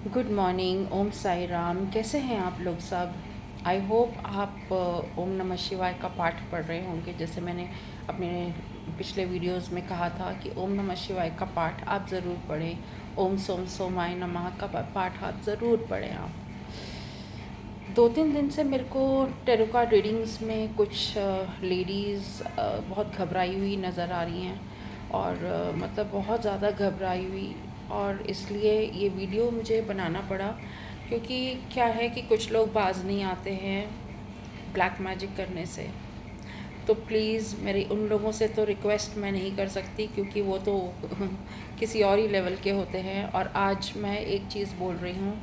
Good morning. Om Sai Ram. कैसे हैं आप लोग सब? आई होप आप ओम नमः शिवाय का पाठ पढ़ रहे होंगे। जैसे मैंने अपने पिछले वीडियोस में कहा था कि ओम नमः शिवाय का पाठ आप ज़रूर पढ़ें। ओम सोम सोमाय नमः का पाठ आप ज़रूर पढ़ें। आप 2-3 दिन से मेरे को टेरो कार्ड रीडिंग्स में कुछ लेडीज़ बहुत घबराई हुई नज़र आ रही हैं और मतलब बहुत ज़्यादा घबराई हुई, और इसलिए ये वीडियो मुझे बनाना पड़ा क्योंकि क्या है कि कुछ लोग बाज नहीं आते हैं ब्लैक मैजिक करने से। तो प्लीज़ मेरी उन लोगों से तो रिक्वेस्ट मैं नहीं कर सकती क्योंकि वो तो किसी और ही लेवल के होते हैं। और आज मैं एक चीज़ बोल रही हूँ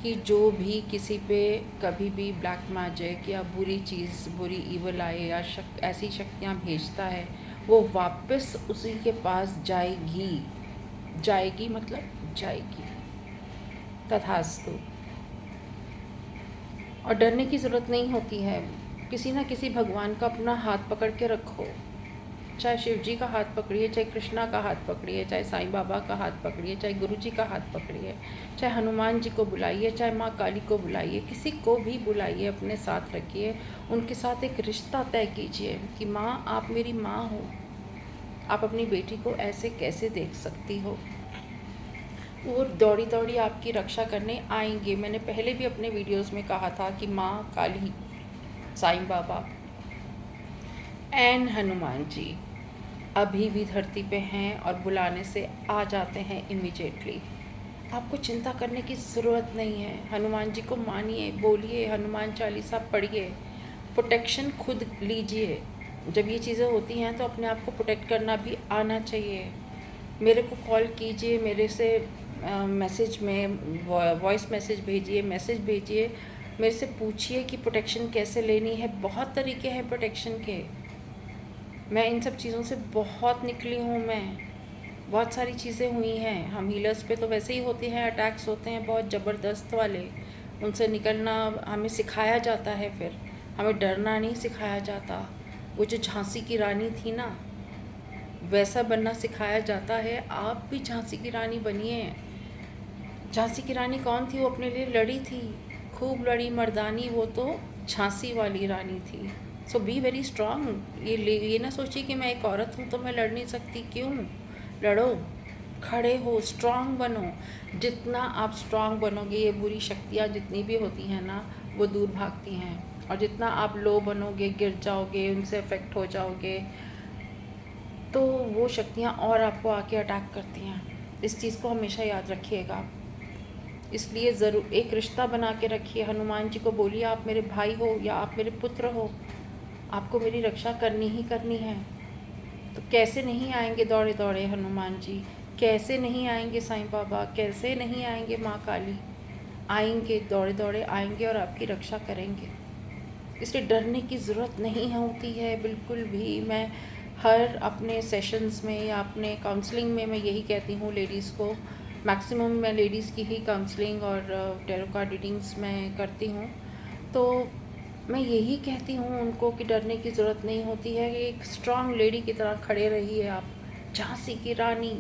कि जो भी किसी पे कभी भी ब्लैक मैजिक या बुरी चीज़, बुरी ईवल आए या ऐसी शक्तियाँ भेजता है, वो वापस उसी के पास जाएगी। जाएगी मतलब जाएगी। तथास्तु। और डरने की ज़रूरत नहीं होती है। किसी ना किसी भगवान का अपना हाथ पकड़ के रखो। चाहे शिव जी का हाथ पकड़िए, चाहे कृष्णा का हाथ पकड़िए, चाहे साईं बाबा का हाथ पकड़िए, चाहे गुरु जी का हाथ पकड़िए, चाहे हनुमान जी को बुलाइए, चाहे माँ काली को बुलाइए, किसी को भी बुलाइए, अपने साथ रखिए। उनके साथ एक रिश्ता तय कीजिए कि माँ आप मेरी माँ हो, आप अपनी बेटी को ऐसे कैसे देख सकती हो। वो दौड़ी दौड़ी आपकी रक्षा करने आएंगे। मैंने पहले भी अपने वीडियोस में कहा था कि माँ काली, साईं बाबा एंड हनुमान जी अभी भी धरती पे हैं और बुलाने से आ जाते हैं इमीडिएटली। आपको चिंता करने की ज़रूरत नहीं है। हनुमान जी को मानिए, बोलिए, हनुमान चालीसा पढ़िए, प्रोटेक्शन खुद लीजिए। जब ये चीज़ें होती हैं तो अपने आप को प्रोटेक्ट करना भी आना चाहिए। मेरे को कॉल कीजिए, मेरे से मैसेज में वॉइस मैसेज भेजिए, मेरे से पूछिए कि प्रोटेक्शन कैसे लेनी है। बहुत तरीके हैं प्रोटेक्शन के। मैं इन सब चीज़ों से बहुत निकली हूँ। मैं बहुत सारी चीज़ें हुई हैं। हम हीलर्स पे तो वैसे ही होते हैं, अटैक्स होते हैं बहुत ज़बरदस्त वाले। उनसे निकलना हमें सिखाया जाता है, फिर हमें डरना नहीं सिखाया जाता। वो जो झांसी की रानी थी ना, वैसा बनना सिखाया जाता है। आप भी झांसी की रानी बनिए। झांसी की रानी कौन थी? वो अपने लिए लड़ी थी, खूब लड़ी, मर्दानी। वो तो झांसी वाली रानी थी। सो बी वेरी स्ट्रांग। ये ना सोचिए कि मैं एक औरत हूँ तो मैं लड़ नहीं सकती। क्यों? लड़ो, खड़े हो, स्ट्रांग बनो। जितना आप स्ट्रांग बनोगे, ये बुरी शक्तियाँ जितनी भी होती हैं ना, वो दूर भागती हैं। और जितना आप लो बनोगे, गिर जाओगे, उनसे अफेक्ट हो जाओगे, तो वो शक्तियाँ और आपको आके अटैक करती हैं। इस चीज़ को हमेशा याद रखिएगा। इसलिए ज़रूर एक रिश्ता बना के रखिए। हनुमान जी को बोलिए आप मेरे भाई हो या आप मेरे पुत्र हो, आपको मेरी रक्षा करनी ही करनी है। तो कैसे नहीं आएंगे दौड़े दौड़े हनुमान जी? कैसे नहीं आएंगे साईं बाबा? कैसे नहीं आएंगे माँ काली? आएंगे, दौड़े दौड़े आएंगे और आपकी रक्षा करेंगे। इसलिए डरने की ज़रूरत नहीं होती है बिल्कुल भी। मैं हर अपने सेशंस में या अपने काउंसलिंग में मैं यही कहती हूँ लेडीज़ को। मैक्सिमम मैं लेडीज़ की ही काउंसलिंग और टैरो कार्ड रीडिंग्स मैं करती हूँ। तो मैं यही कहती हूँ उनको कि डरने की ज़रूरत नहीं होती है। एक स्ट्रांग लेडी की तरह खड़े रहिए आप। झांसी की रानी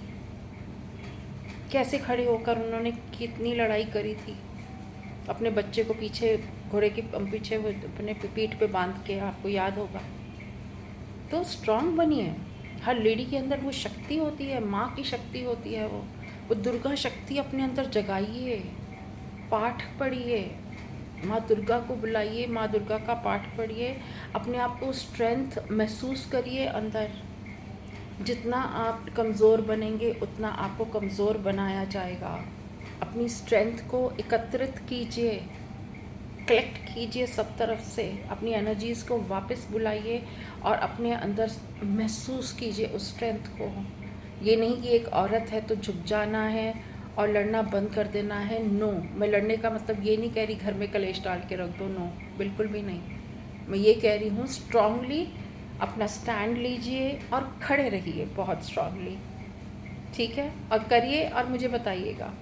कैसे खड़े होकर उन्होंने कितनी लड़ाई करी थी, अपने बच्चे को पीछे, घोड़े के पीछे अपने पीठ पे बांध के, आपको याद होगा। तो स्ट्रांग बनिए। हर लेडी के अंदर वो शक्ति होती है, माँ की शक्ति होती है। वो दुर्गा शक्ति अपने अंदर जगाइए, पाठ पढ़िए, माँ दुर्गा को बुलाइए, माँ दुर्गा का पाठ पढ़िए। अपने आप को स्ट्रेंथ महसूस करिए अंदर। जितना आप कमज़ोर बनेंगे उतना आपको कमज़ोर बनाया जाएगा। अपनी स्ट्रेंथ को एकत्रित कीजिए, कलेक्ट कीजिए सब तरफ से। अपनी एनर्जीज़ को वापस बुलाइए और अपने अंदर महसूस कीजिए उस स्ट्रेंथ को। ये नहीं कि एक औरत है तो झुक जाना है और लड़ना बंद कर देना है। नो, मैं लड़ने का मतलब ये नहीं कह रही घर में कलेश डाल के रख दो। नो, बिल्कुल भी नहीं। मैं ये कह रही हूँ स्ट्रांगली अपना स्टैंड लीजिए और खड़े रहिए बहुत स्ट्रांगली। ठीक है? और करिए और मुझे बताइएगा।